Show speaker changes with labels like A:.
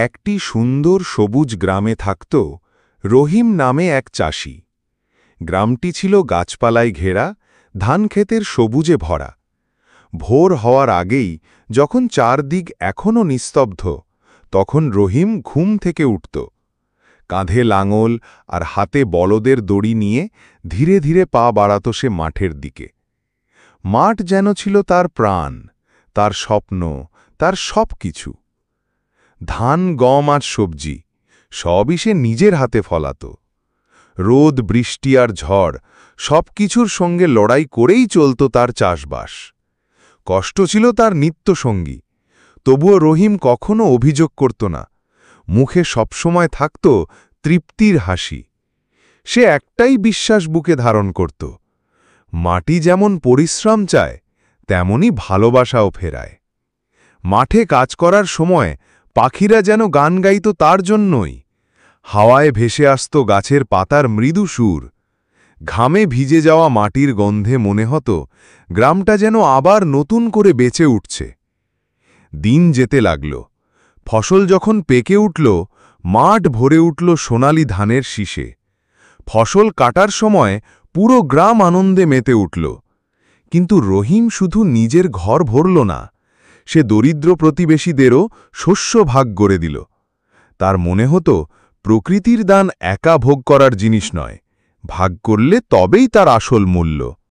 A: একটি সুন্দর সবুজ গ্রামে থাকত রহিম নামে এক চাষি। গ্রামটি ছিল গাছপালায় ঘেরা, ধানক্ষেতের সবুজে ভরা। ভোর হওয়ার আগেই যখন চারদিক এখনও নিস্তব্ধ, তখন রহিম ঘুম থেকে উঠত। কাঁধে লাঙল আর হাতে বলদের দড়ি নিয়ে ধীরে ধীরে পা বাড়াত সে মাঠের দিকে। মাঠ যেন ছিল তার প্রাণ, তার স্বপ্ন, তার সব কিছু। ধান, গম আর সবজি সবই সে নিজের হাতে ফলাত। রোদ, বৃষ্টি আর ঝড় সব কিছুর সঙ্গে লড়াই করেই চলত তার চাষবাস। কষ্ট ছিল তার নিত্যসঙ্গী, তবুও রহিম কখনো অভিযোগ করত না। মুখে সবসময় থাকত তৃপ্তির হাসি। সে একটাই বিশ্বাস বুকে ধারণ করত, মাটি যেমন পরিশ্রম চায়, তেমনি ভালোবাসাও ফেরায়। মাঠে কাজ করার সময় পাখিরা যেন গান গাইত তার জন্যই। হাওয়ায় ভেসে আসত গাছের পাতার মৃদু সুর। ঘামে ভিজে যাওয়া মাটির গন্ধে মনে হতো গ্রামটা যেন আবার নতুন করে বেঁচে উঠছে। দিন যেতে লাগল। ফসল যখন পেকে উঠল, মাঠ ভরে উঠল সোনালি ধানের শীষে। ফসল কাটার সময় পুরো গ্রাম আনন্দে মেতে উঠল। কিন্তু রহিম শুধু নিজের ঘর ভরল না, সে দরিদ্র প্রতিবেশীদেরও শস্য ভাগ করে দিল। তার মনে হতো প্রকৃতির দান একা ভোগ করার জিনিস নয়, ভাগ করলে তবেই তার আসল মূল্য।